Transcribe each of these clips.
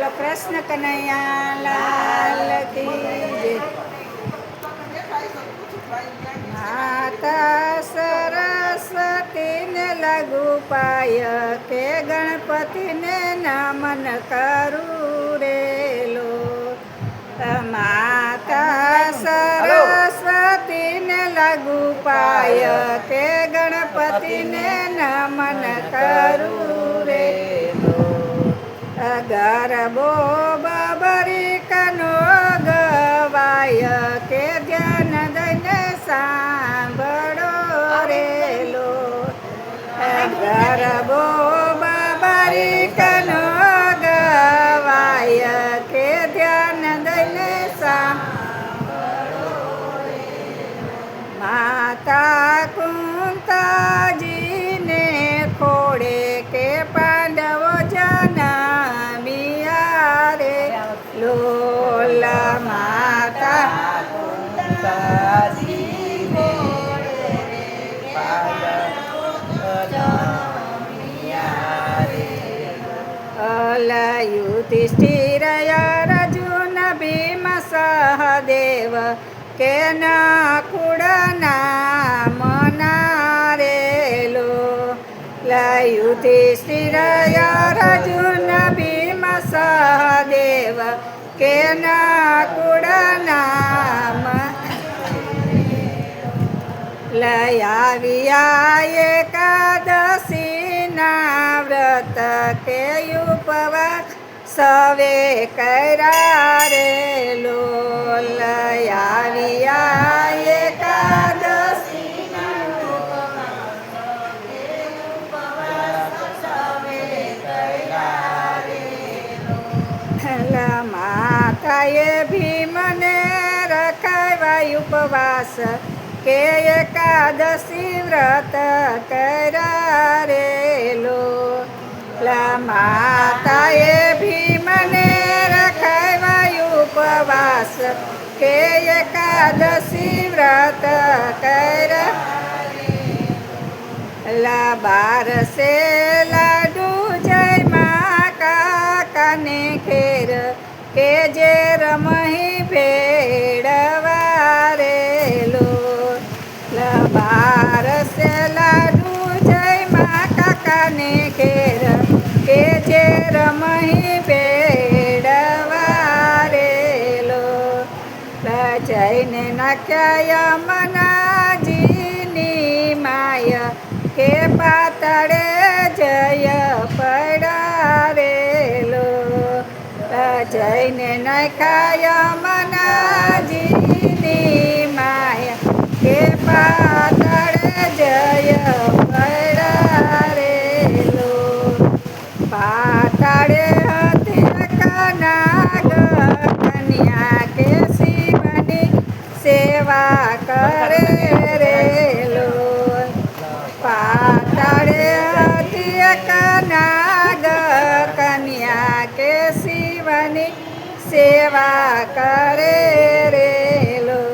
બોલો કૃષ્ણ કનૈયા લાલ કી જય. માતા સરસ્વતીને લઘુ પાય કે ગણપતિને નમન કરું રેલો. માતા સરસ્વતીને લઘુ પાય કે ગણપતિને નમન કરું રેલો. ગરબો બબરી કનો ગવાય કે ધ્યાન દઈને સાંભળો રેલો. ગરબો બબરી કનો ગવાય કે ધ્યાન દઈને સાંભળો રેલો. માતા કુંતાજીને ખોડે કે પાંડવો જન્મ્યા રે લોલ. માતા કુંતાજીને યુધિષ્ઠિર અર્જુન ભીમ સહદેવ કે નકુળ નામ નારેલો. યુધિષ્ઠિર અર્જુન ભીમ સહદેવ કે નકુળ નામ આવ્યા એકાદશીના વ્રત કે ઉપવાસ સવે કર્યા રેલો. આવ્યા એકાદશીના માતાએ ભીમને રખાવ્યા ઉપવાસ કે એકાદશી વ્રત કર્યા રેલો. માતાએ ભીમને રખાવ્યા ઉપવાસ કે એકાદશી વ્રત કર્યા. બારસે લાડુ જય મા કાકાને ઘેર કે જે રમહી ભેળવા રેલો. બારસે લાડુ જય મા કાકાને ઘેર કે જે રમહી ભેળવા રેલો. જઈને નાખ્યા યમુનાજીની માય કે પાતાળે જય પડ્યા રેલો. જઈને નાખ્યા યમુનાજીની માય કે પાતાળે જય પડ્યા રેલો. પાતાળે હતી કનાગ કન્યા કે શિવની સેવા કરે રેલો. પાતાળે હતી કનાગ કન્યા કે શિવની સેવા કરે રેલો.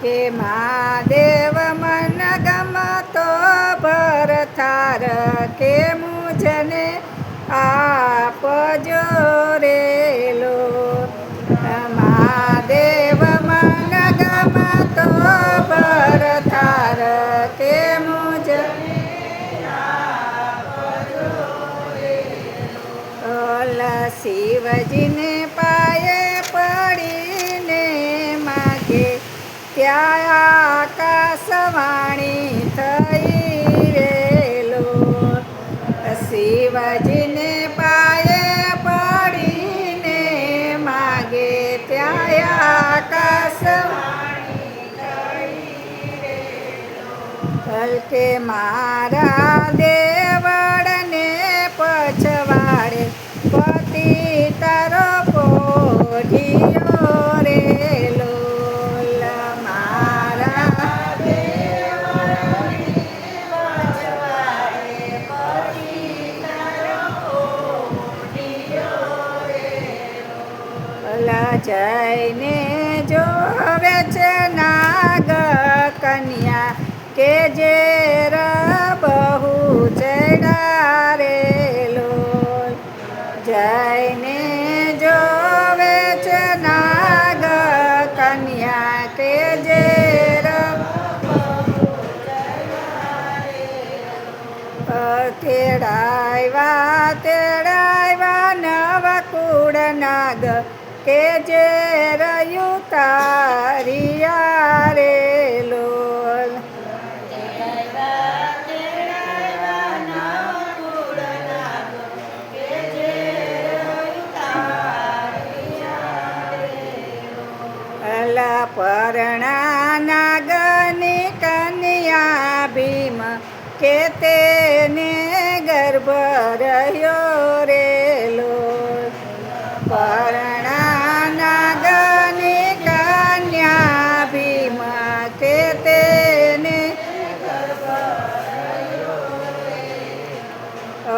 કે મહાદેવ મન ગમતો ભરથાર કે મુજને આપજો રેલો. મહાદેવ મન ગમતો ભરથાર કે મુજને આપજો રેલો. શિવજીને પાયે પડીને માગે ત્યાં આકાશવાણી થઈ રેલો. શિવજીને પાયે પડીને માગે ત્યાં આકાશવાણી થઈ રેલો. કે મારા દેવળને પછવાડે પતિ તારો પોઢિયો રેલો. જઈને જોવે છે નાગ કન્યા કે જે બહુ ચડારેલો. જઈને નાગ કે જે રહ્યું તારિયા રે લોલ. અલા પરણા નાગની કન્યા ભીમ કે તેને ગર્ભ રહ્યો રે લોલ. પરણા નાગની કન્યા ભીમ કે તેને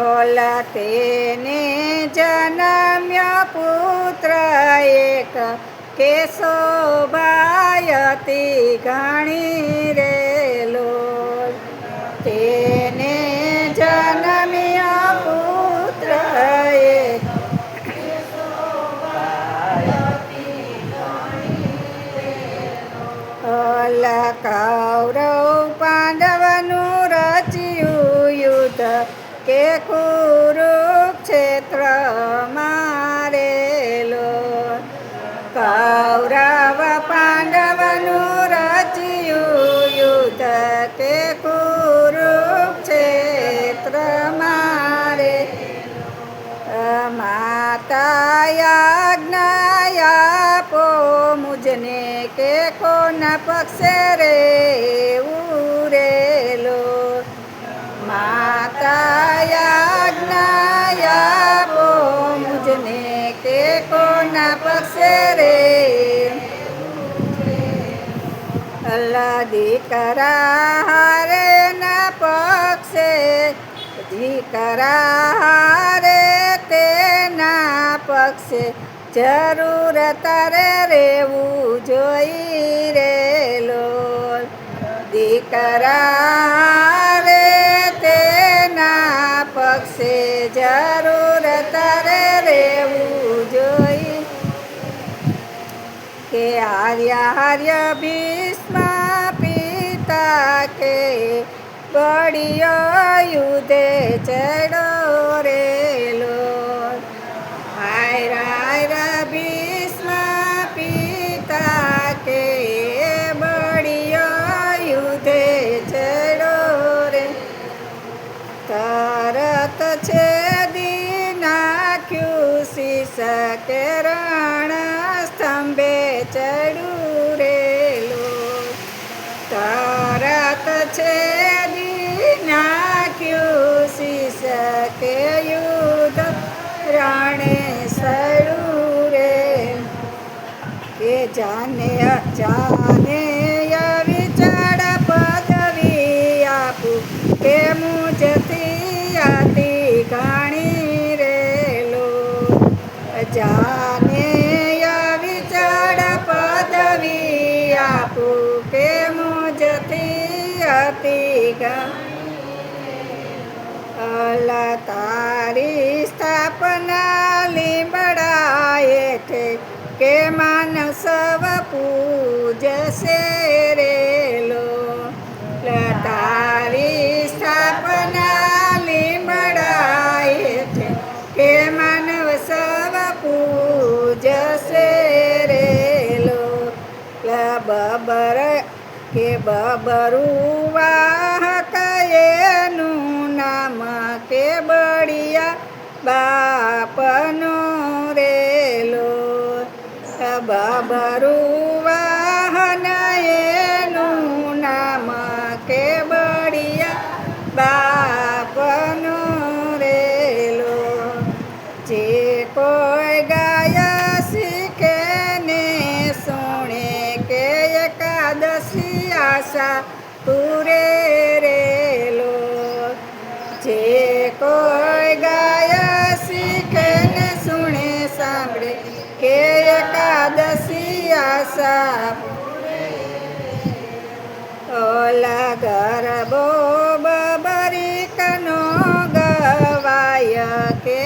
ઓલા તેને જન્મ્યો પુત્ર એક કે શોભાયતી ઘણી રે લોલ. તેને જન્મ્યો પુત્ર એક ઓલા કૌરવ પાંડવનું રચ્યું યુદ્ધ કે કુરુક્ષેત્ર મારે લોલ. કૌરવ પાંડવનું રચ્યું યુદ્ધ કે કુરુક્ષેત્ર મારે. માતા આજ્ઞા આપો મુજને કે કોના પક્ષે રેવું રે લોલ. માતા આજ્ઞા આપો મુજને કે કોના પક્ષે રે. અલ્લા દીકરા હારે ના પક્ષે દીકરા હારે તેના પક્ષે જરૂર તારે રેવું જોઈ રે લોલ. દીકરા હારે તેના પક્ષે જરૂર તારે રેવું જોઈ. કે આર્ય ભીષ્મ પિતા કે બળિયો યુધે ચડો રે લોલ. આર્ય ભીષ્મ પિતા કે બળિયો યુધે ચડો રે. તરત છેદી નાખ્યું શીશ કે રણ સ્તંભે ચડ્યું રે લોલ. તરત છેદી નાખ્યું શીશ કે યુદ્ધ રણે સડ્યું રે. કે જાને વિચાર પદવી આપું કે મુજથી આતી ઘણી રે લોલ. જાને વિચાર પદવી આપું કે મુજથી આતી અલા તારી સ્થાપના લીંબડા હેઠે કે માનવ સવ પૂજશે રે લોલ. તારી સ્થાપના લીંબડા હેઠે કે માનવ સવ પૂજશે રે લોલ. બબર કે બબરું વાહક એનું નામ કે બળિયા બાપનો રે લોલ. બબરું વાહન એનું નામ કે બળિયા બાપનો રે લોલ. જે કોઈ ગાય શીખે ને સુણે કે એકાદશી આશા પૂરે રે લોલ. જે કોઈ ગાય શીખે ને સુણે સાંભળે કે એકાદશી આશા. ઓલા ગરબો બબરીકનો ગવાય કે